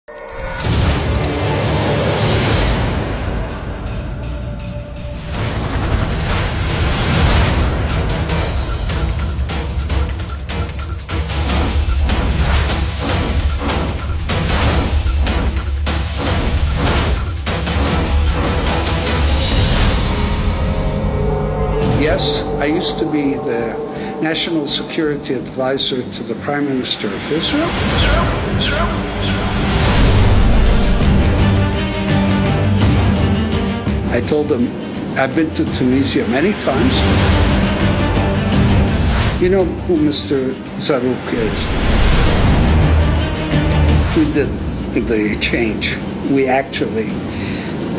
Yes, I used to be the National Security Advisor to the Prime Minister of Israel. I told him I've been to Tunisia many times. You know who Mr. Zarouk is? We did the change. We actually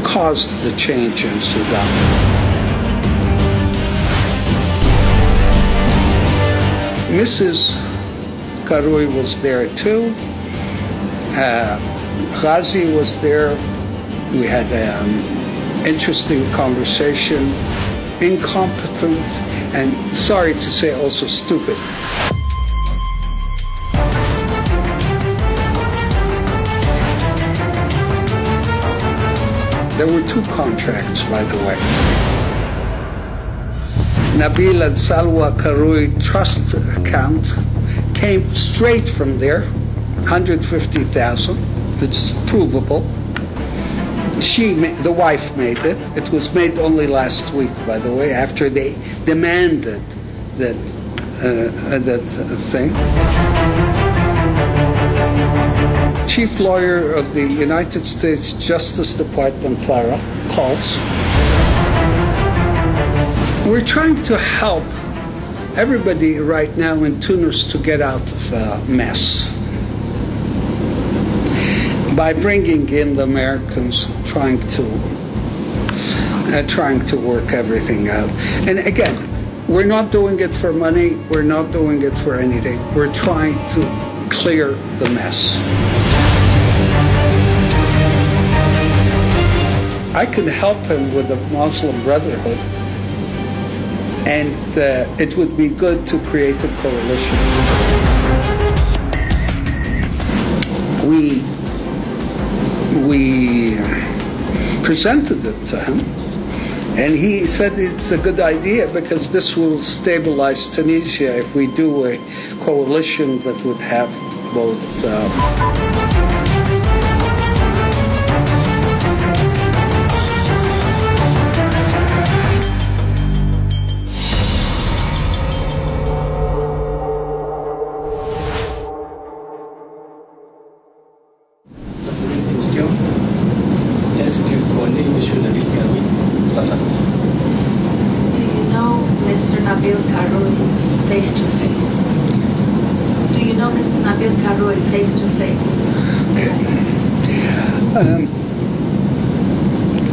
caused the change in Sudan. Mrs. القروي was there too. Ghazi was there. We had an interesting conversation. Incompetent and, sorry to say, also stupid. There were two contracts, by the way. Nabeel and Salwa Karui trust account came straight from there, 150,000. It's provable. The wife made it. It was made only last week, by the way, after they demanded that thing. Chief lawyer of the United States Justice Department, Farah, calls. We're trying to help everybody right now in Tunis to get out of the mess by bringing in the Americans, trying to work everything out. And again, we're not doing it for money. We're not doing it for anything. We're trying to clear the mess. I could help him with the Muslim Brotherhood. And it would be good to create a coalition. We presented it to him, and he said it's a good idea because this will stabilize Tunisia if we do a coalition that would have both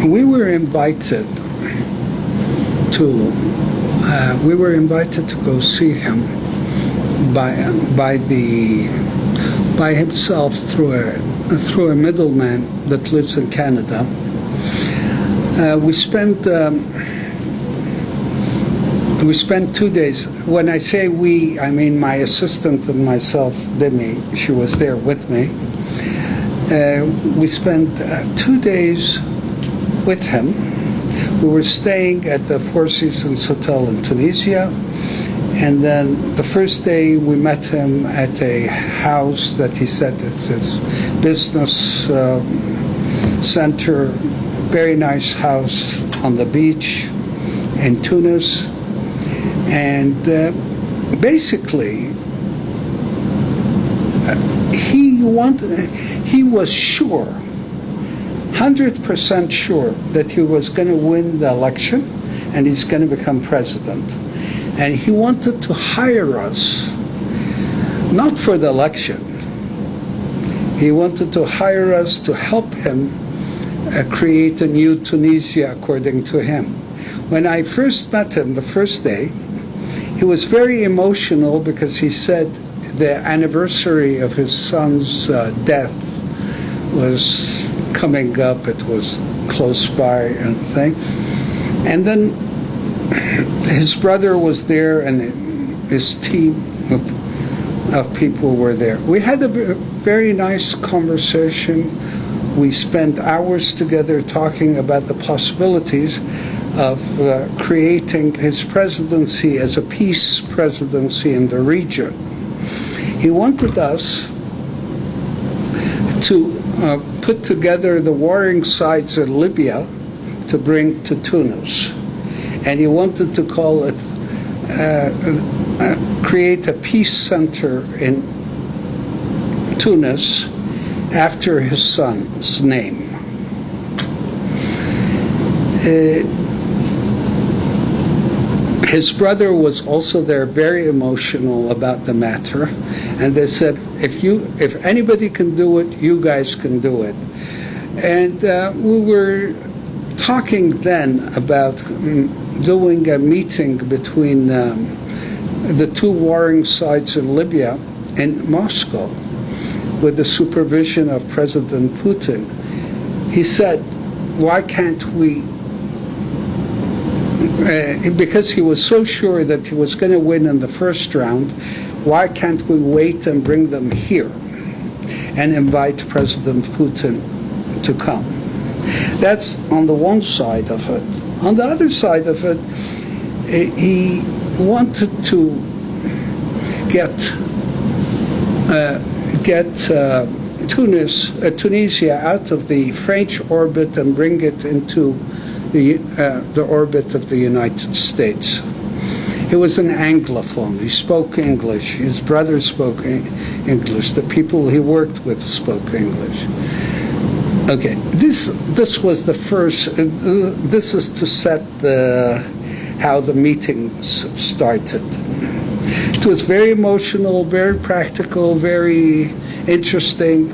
we were invited to go see him by himself through a middleman that lives in Canada. We spent 2 days. When I say we, I mean my assistant and myself, Demi. She was there with me. We spent 2 days with him. We were staying at the Four Seasons Hotel in Tunisia, and then the first day we met him at a house that he said it's his business center, very nice house on the beach in Tunis, and basically he was sure, 100% sure that he was going to win the election and he's going to become president. And he wanted to hire us, not for the election. He wanted to hire us to help him create a new Tunisia according to him. When I first met him the first day, he was very emotional because he said the anniversary of his son's death was coming up. It was close by and thing. And then his brother was there and his team of people were there. We had a very nice conversation. We spent hours together talking about the possibilities of creating his presidency as a peace presidency in the region. He wanted us to put together the warring sides in Libya to bring to Tunis. And he wanted to call it, create a peace center in Tunis after his son's name. His brother was also there, very emotional about the matter, and they said, if anybody can do it, you guys can do it. And we were talking then about doing a meeting between the two warring sides in Libya in Moscow with the supervision of President Putin. He said, why can't we, because he was so sure that he was going to win in the first round, why can't we wait and bring them here and invite President Putin to come? That's on the one side of it. On the other side of it, he wanted to get Tunisia out of the French orbit and bring it into the orbit of the United States. He was an Anglophone. He spoke English. His brother spoke English. The people he worked with spoke English. Okay, this was the first. This is to set how the meetings started. It was very emotional, very practical, very interesting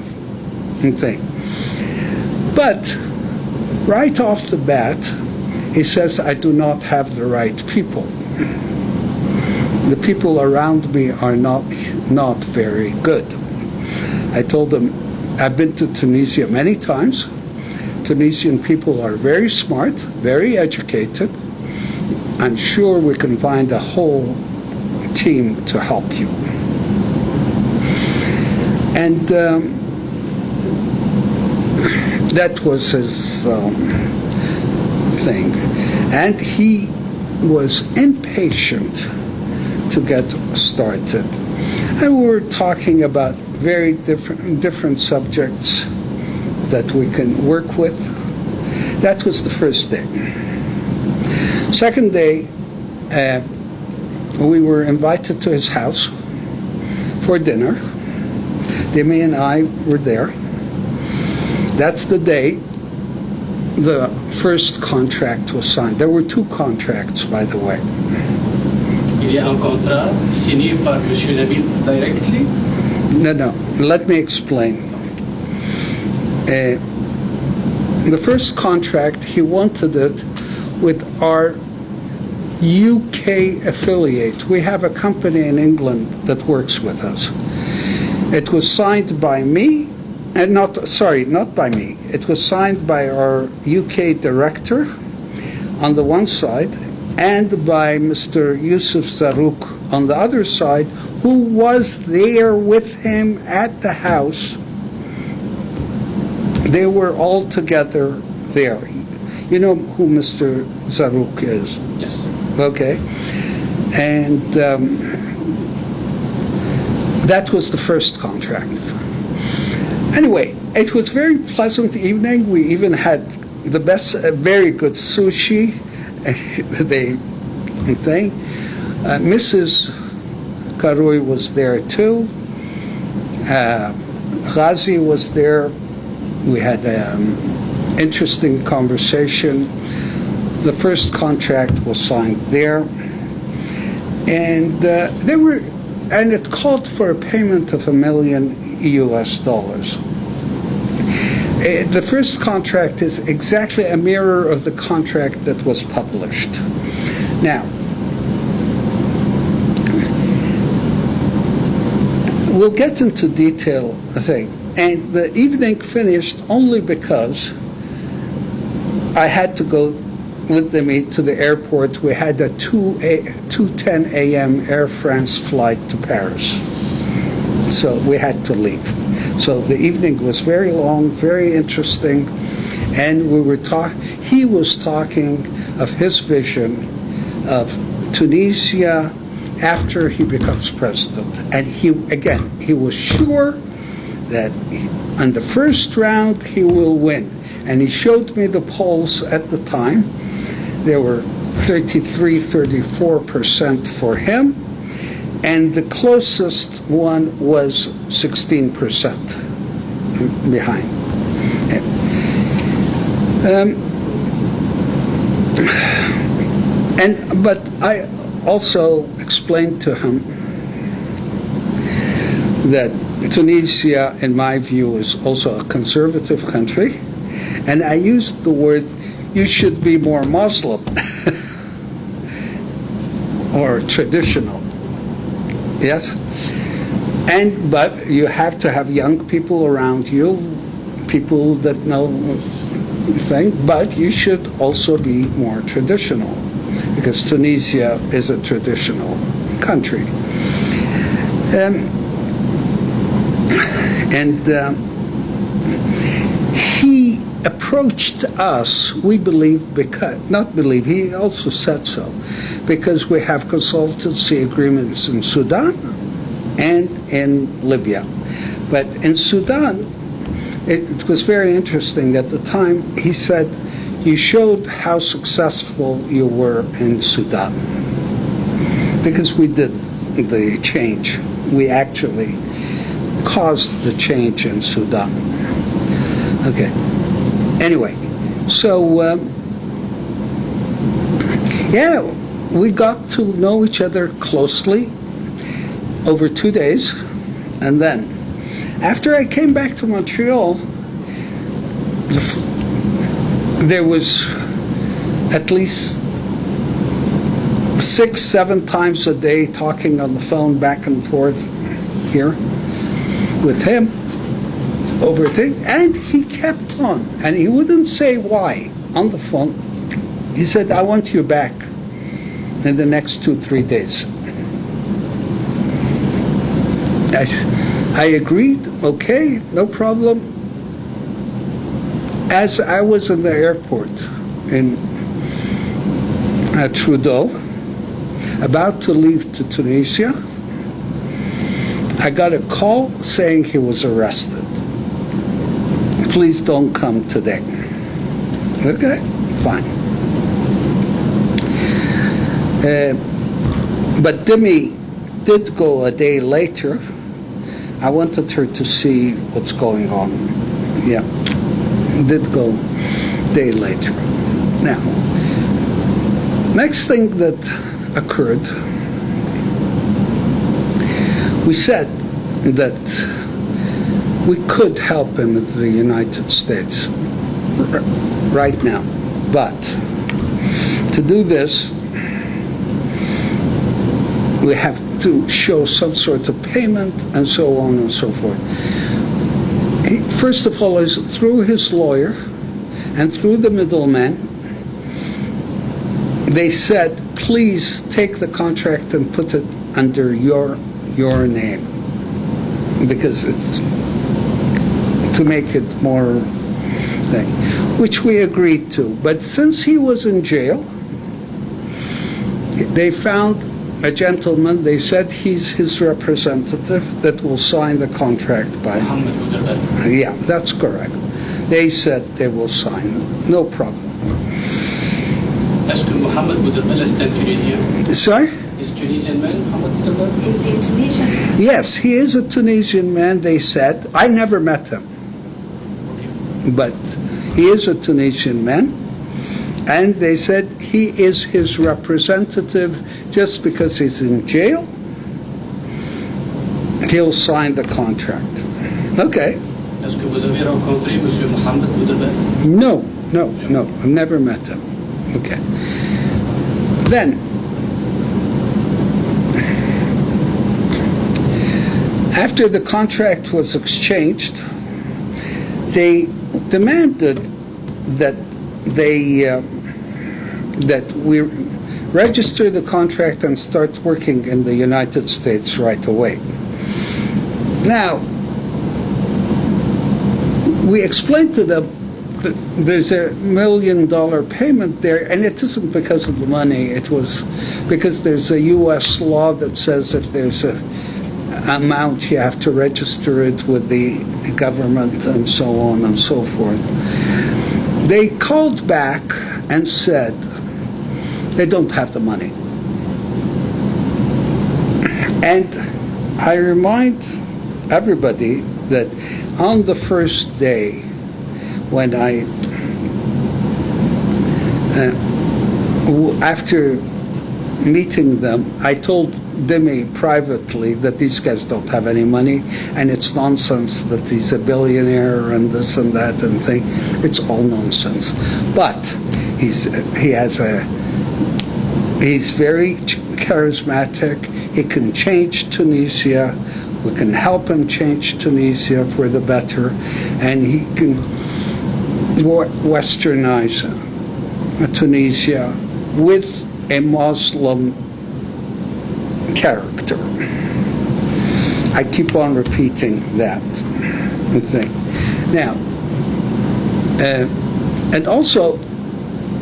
thing. But right off the bat, he says, I do not have the right people. The people around me are not very good. I told him, I've been to Tunisia many times. Tunisian people are very smart, very educated. I'm sure we can find a whole team to help you. And that was his thing. And he was impatient to get started. And we were talking about very different subjects that we can work with. That was the first day. Second day, we were invited to his house for dinner. Demi and I were there. That's the day the first contract was signed. There were two contracts, by the way. Il y a un contrat signé par M. Nebíl directly? No. Let me explain. The first contract, he wanted it with our UK affiliate. We have a company in England that works with us. It was signed by me, and not by me. It was signed by our UK director on the one side, and by Mr. Yusuf Zarrouk on the other side, who was there with him at the house. They were all together there. You know who Mr. Zarrouk is? Yes. Okay. And that was the first contract. Anyway, it was a very pleasant evening. We even had the best, very good sushi. Mrs. Karui was there too. Ghazi was there. We had an interesting conversation. The first contract was signed there, and it called for a payment of $1 million. The first contract is exactly a mirror of the contract that was published. Now, we'll get into detail, I think. And the evening finished only because I had to go with them to the airport. We had a 2:10 a.m. Air France flight to Paris. So we had to leave. So the evening was very long, very interesting, and he was talking of his vision of Tunisia after he becomes president. And he was sure that on the first round he will win. And he showed me the polls at the time. There were 33-34% for him, and the closest one was 16% behind. But I also explained to him that Tunisia, in my view, is also a conservative country, and I used the word, you should be more Muslim or traditional. Yes? But you have to have young people around you, people that know things, but you should also be more traditional, because Tunisia is a traditional country. He approached us, we believe, he also said so, because we have consultancy agreements in Sudan and in Libya. But in Sudan, it was very interesting. At the time, he said, you showed how successful you were in Sudan, because we did the change. We actually caused the change in Sudan. Okay. Anyway, so we got to know each other closely over 2 days, and then after I came back to Montreal, there was at least 6-7 times a day talking on the phone back and forth here with him over things, and he kept on, and he wouldn't say why on the phone. He said, I want you back in the next 2-3 days. I agreed, okay, no problem. As I was in the airport in Trudeau, about to leave to Tunisia, I got a call saying he was arrested. Please don't come today. Okay, fine. But Demi did go a day later. I wanted her to see what's going on. Yeah, did go a day later. Now, next thing that occurred, we said that we could help him in the United States right now. But to do this, we have to show some sort of payment and so on and so forth. First of all, is through his lawyer and through the middleman, they said, please take the contract and put it under your name, because it's to make it more thing, which we agreed to. But since he was in jail, they found a gentleman, they said he's his representative, that will sign the contract by... Yeah, that's correct. They said they will sign it. No problem. Est-ce que Mohamed Bouderbel est un Tunisien? Sorry? Is Tunisian man, Mohamed Bouderbel? Is he a Tunisian? Yes, he is a Tunisian man, they said. I never met him. But he is a Tunisian man. And they said he is his representative just because he's in jail. He'll sign the contract. Okay. Est-ce que vous avez rencontré M. Mohamed Bouderbel? No, I've never met him. Okay. Then, after the contract was exchanged, they demanded that we register the contract and start working in the United States right away. Now, we explained to them that there's $1 million payment there, and it isn't because of the money. It was because there's a U.S. law that says if there's a amount, you have to register it with the government and so on and so forth. They called back and said they don't have the money. And I remind everybody that on the first day when after meeting them, I told Demi privately that these guys don't have any money, and it's nonsense that he's a billionaire and this and that and thing. It's all nonsense. But he's very charismatic. He can change Tunisia. We can help him change Tunisia for the better, and he can westernize Tunisia with a Muslim character. I keep on repeating that thing. Now, and also,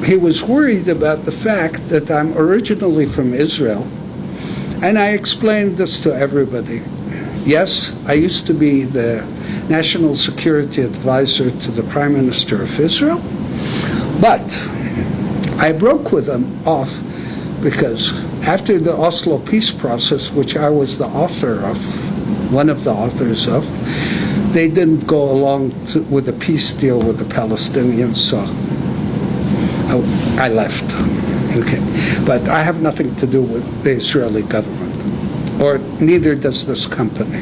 he was worried about the fact that I'm originally from Israel, and I explained this to everybody. Yes, I used to be the National Security Advisor to the Prime Minister of Israel, but I broke with them off because after the Oslo peace process, which I was the author of, one of the authors of, they didn't go along with a peace deal with the Palestinians, so I left. Okay, but I have nothing to do with the Israeli government, or neither does this company.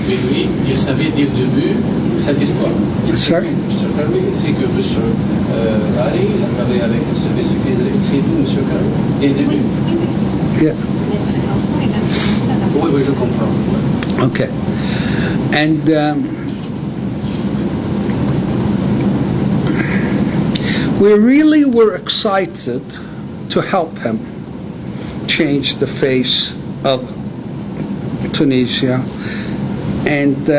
Mais lui, il savait dès le début cet espoir. Sorry? Mr. Qarwi, c'est que Mr. Ali, il a travaillé avec le service secret, c'est tout, Mr. Qarwi, dès le début. Yeah. Oui, oui, je comprends. Okay. And we really were excited to help him change the face of Tunisia. And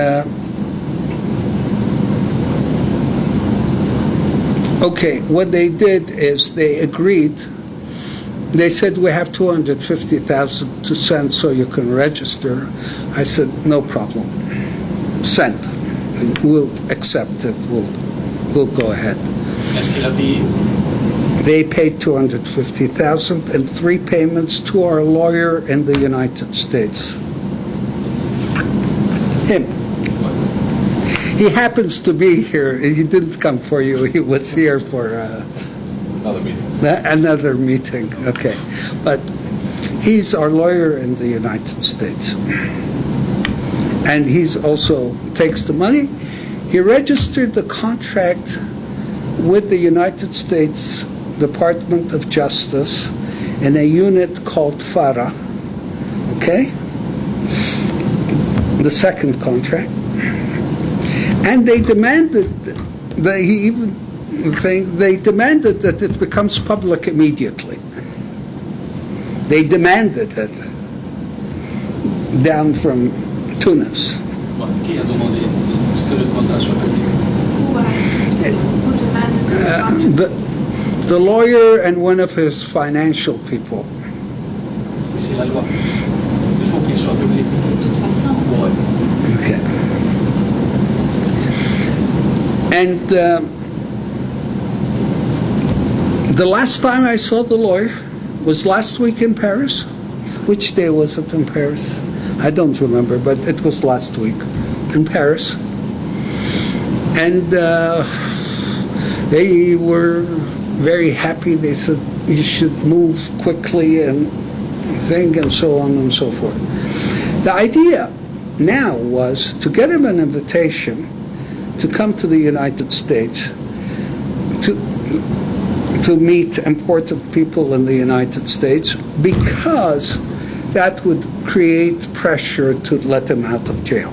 okay, what they did is they agreed. They said, we have 250,000 to send so you can register. I said, no problem. Send. We'll accept it. We'll go ahead. Est-ce qu'il a payé? They paid 250,000 and 3 payments to our lawyer in the United States. Him. He happens to be here. He didn't come for you. He was here for Another meeting. another meeting. Okay. But he's our lawyer in the United States. And he's also takes the money. He registered the contract with the United States Department of Justice in a unit called FARA. Okay? The second contract, and they demanded they demanded that it becomes public immediately. They demanded it down from Tunis. Qui a demandé que le contrat soit public? Who demanded the contract? The lawyer and one of his financial people. C'est la loi. Il faut qu'il soit public. De toute façon, Okay. And the last time I saw the lawyer was last week in Paris. Which day was it in Paris? I don't remember, but it was last week in Paris. And they were very happy. They said, you should move quickly and think, and so on and so forth. The idea now was to get him an invitation to come to the United States to meet important people in the United States, because that would create pressure to let him out of jail.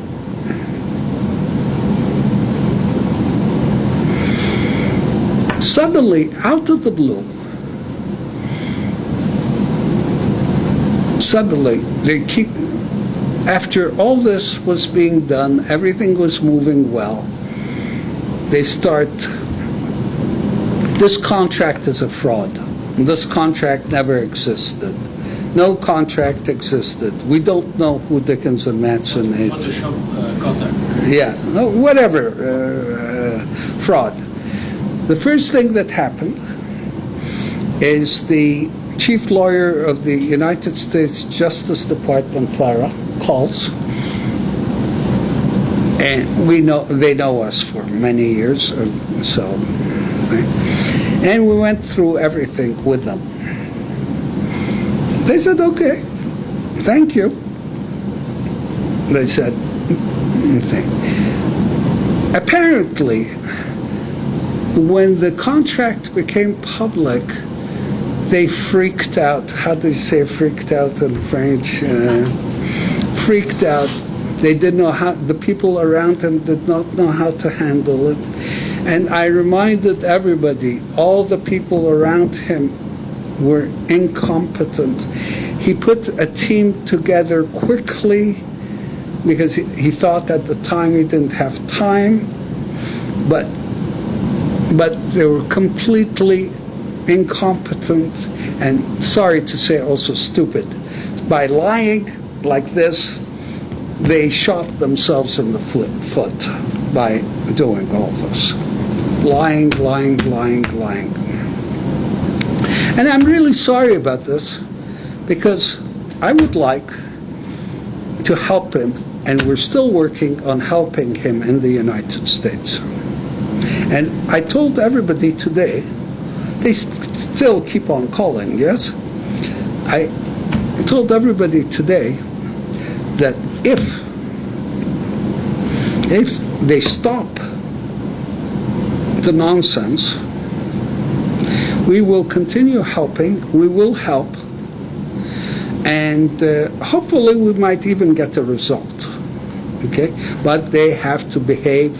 Suddenly, out of the blue, after all this was being done, everything was moving well, they start, this contract is a fraud. This contract never existed. No contract existed. We don't know who Dickens and Matson is. Photoshop contract. Yeah, whatever, fraud. The first thing that happened is the chief lawyer of the United States Justice Department, Farah, calls, and they know us for many years, so, and we went through everything with them. They said, okay, thank you. They said, apparently, when the contract became public, they freaked out. How do you say freaked out in French? Freaked out. They didn't know how, the people around him did not know how to handle it. And I reminded everybody, all the people around him were incompetent. He put a team together quickly because he thought at the time he didn't have time, but they were completely incompetent and, sorry to say, also stupid. By lying like this, they shot themselves in the foot by doing all this. Lying. And I'm really sorry about this because I would like to help him, and we're still working on helping him in the United States. And I told everybody today, they still keep on calling, yes? I told everybody today that if they stop the nonsense, we will continue helping, we will help, and hopefully we might even get a result, okay? But they have to behave,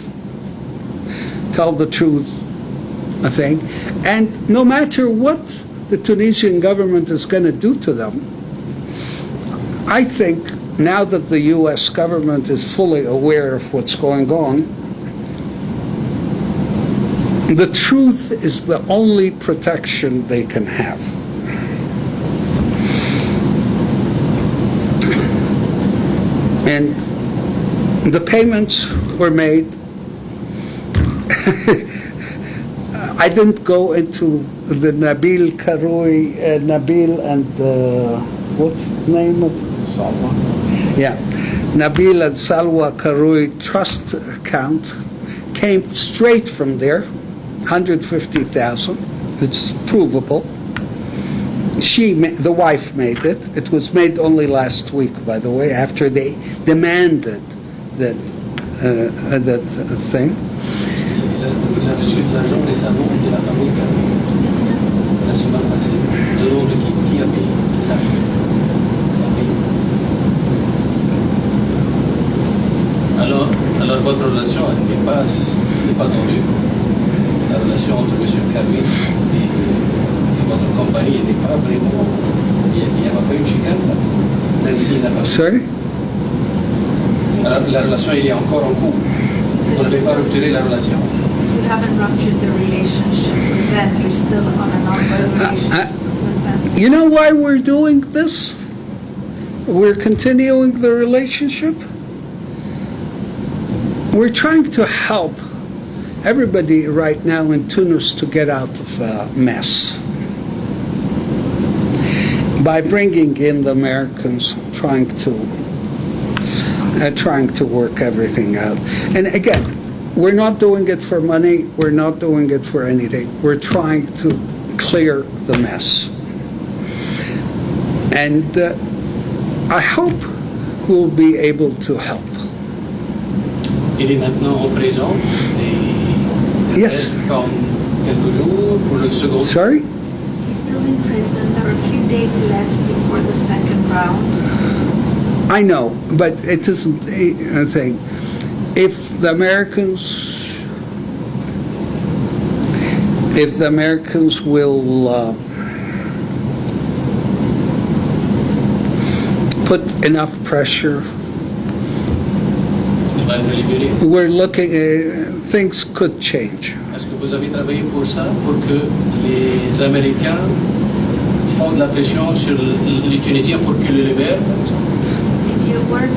tell the truth, I think, and no matter what the Tunisian government is going to do to them, I think now that the U.S. government is fully aware of what's going on, the truth is the only protection they can have. And the payments were made. I didn't go into the Nabeel Karoui, Nabeel and what's the name of Salwa? Yeah, Nabeel and Salwa Karoui trust account came straight from there, 150,000. It's provable. The wife made it. It was made only last week, by the way, after they demanded that thing. Il a reçu de l'argent récemment de la famille Caroui. La semaine passée. Le nom de qui a payé, c'est ça? Qui a payé. Alors votre relation n'est pas tendue. La relation entre M. Caroui et votre compagnie n'est pas vraiment. Il n'y a pas une chicane là. Même s'il n'a pas. Sorry? Alors la relation il est encore en cours. Vous n'avez pas rupturé la relation. You haven't ruptured the relationship with them. You're still on an ongoing relationship with them. You know why we're doing this? We're continuing the relationship. We're trying to help everybody right now in Tunis to get out of the mess by bringing in the Americans, trying to work everything out. And again, we're not doing it for money. We're not doing it for anything. We're trying to clear the mess. And I hope we'll be able to help. Il est maintenant en prison et Yes. comme quelques jours pour le second. Sorry? He's still in prison. There are a few days left before the second round. I know, but it isn't a thing. If the Americans will put enough pressure va être libéré. We're looking, things could change. Est-ce que vous avez travaillé pour ça, pour que les Américains font de la pression sur les Tunisiens pour qu'ils le libèrent, par exemple? Did you work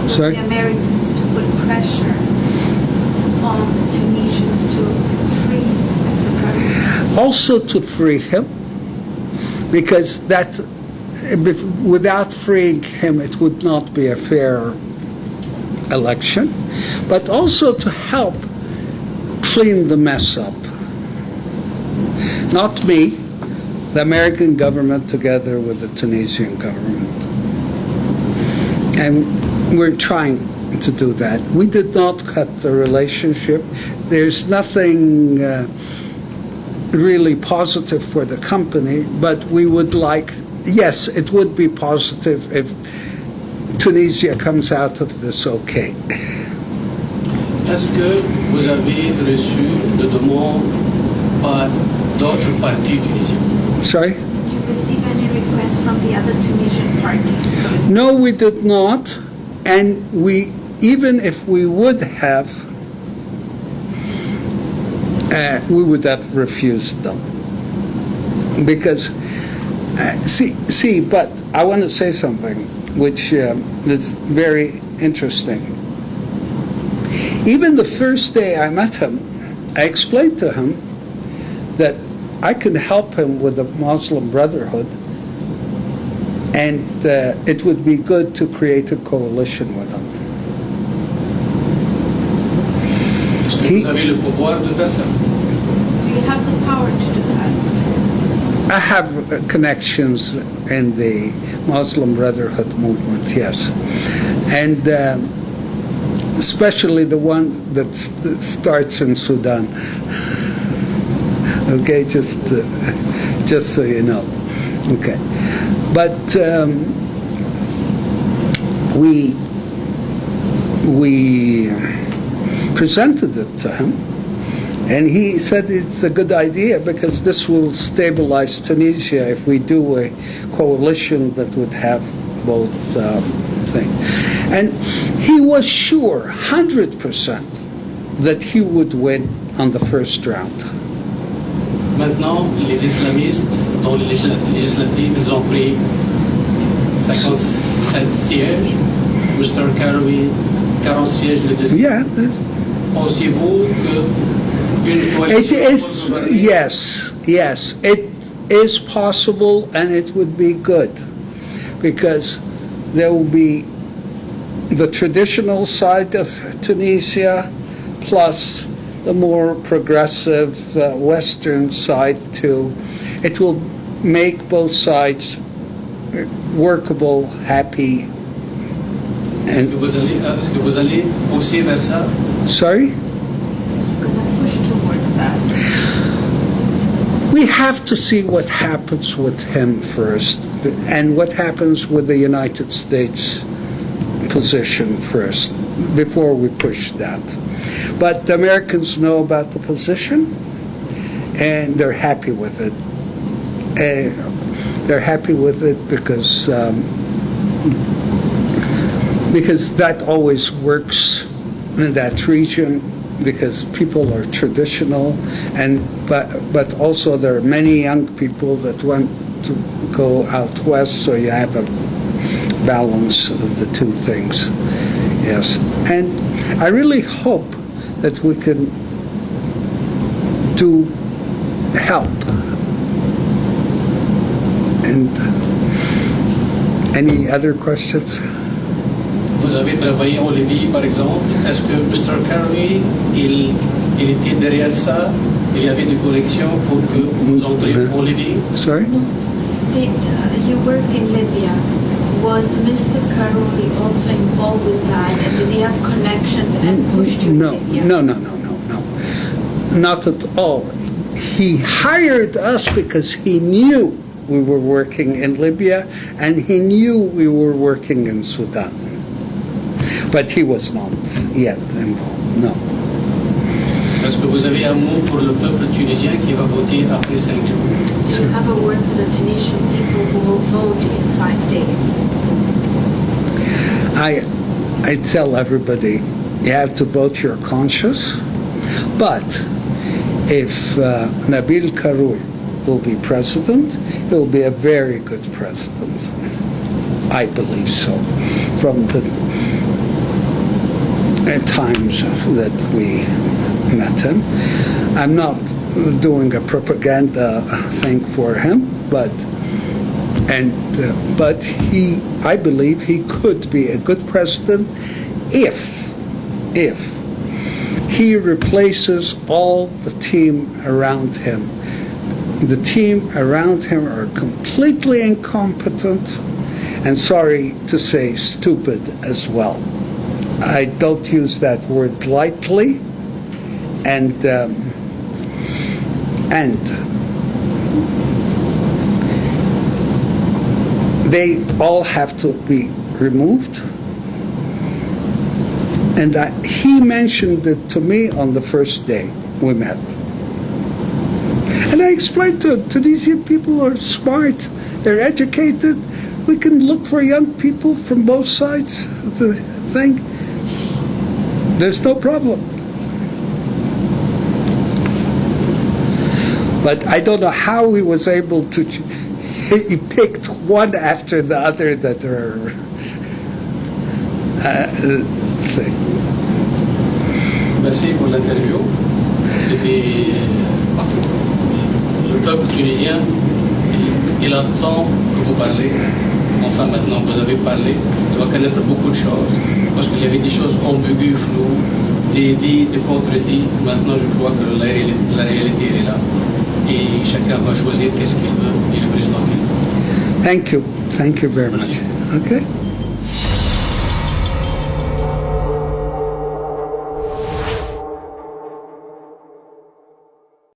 with Sorry? the Americans to put pressure on Tunisians to free Mr. Karoui? Also to free him, because that, without freeing him, it would not be a fair election, but also to help clean the mess up. Not me, the American government together with the Tunisian government. And we're trying to do that. We did not cut the relationship. There's nothing really positive for the company, but we would like, yes, it would be positive if Tunisia comes out of this okay. Est-ce que vous avez reçu de demandes par d'autres partis tunisiens? Sorry? Did you receive any requests from the other Tunisian parties? No, we did not. And we, even if we would have refused them. Because, but I want to say something which is very interesting. Even the first day I met him, I explained to him that I could help him with the Muslim Brotherhood, and it would be good to create a coalition with him. Est-ce que vous avez le pouvoir de faire ça? Do you have the power to do that? I have connections in the Muslim Brotherhood movement, yes. And especially the one that starts in Sudan. Okay, just so you know. Okay, but we presented it to him, and he said it's a good idea because this will stabilize Tunisia if we do a coalition that would have both things. And he was sure, 100%, that he would win on the first round. Maintenant, les islamistes, dans les législatives, ils ont pris 57 sièges. Mr. Karoui, 40 sièges le deuxième. Yeah. Pensez-vous qu'une It coalition is, yes, it is possible, and it would be good because there will be the traditional side of Tunisia plus the more progressive Western side too. It will make both sides workable, happy. Est-ce que vous allez pousser vers ça? Sorry? You're going to push towards that. We have to see what happens with him first, and what happens with the United States position first, before we push that. But the Americans know about the position, and they're happy with it. They're happy with it because that always works in that region, because people are traditional, and but also there are many young people that want to go out west, so you have a balance of the two things. Yes, and I really hope that we can help. And any other questions? Vous avez travaillé en Libye, par exemple. Est-ce que Mr. Karoui, il était derrière ça? Il y avait des corrections pour que vous entriez en Libye? Sorry? You worked in Libya. Was Mr. Karoui also involved with that? And did he have connections and pushed you? No, to Libya? no. Not at all. He hired us because he knew we were working in Libya, and he knew we were working in Sudan. But he was not yet involved, no. Est-ce que vous avez un mot pour le peuple tunisien qui va voter après 5 jours? Do you have a word for the Tunisian people who will vote in 5 days? I tell everybody, You have to vote your conscience. But if Nabeel Karoui will be president, he will be a very good president. I believe so. From the times that we met him. I'm not doing a propaganda thing for him, but I believe he could be a good president if he replaces all the team around him. The team around him are completely incompetent and, sorry to say, stupid as well. I don't use that word lightly, and they all have to be removed. And he mentioned it to me on the first day we met. And I explained to these young people who are smart, they're educated, we can look for young people from both sides of the thing. There's no problem. But I don't know how he was able to, he picked one after the other that are thing. Merci pour l'interview. C'était le peuple tunisien. Il attend que vous parlez. Enfin, maintenant, vous avez parlé. Il va connaître beaucoup de choses. Parce qu'il y avait des choses ambiguës, floues, des dits, des contre-dits. Maintenant, je crois que la réalité elle est là. Et chacun va choisir qu'est-ce qu'il veut. Et le président. Thank you. Thank you very much. Okay.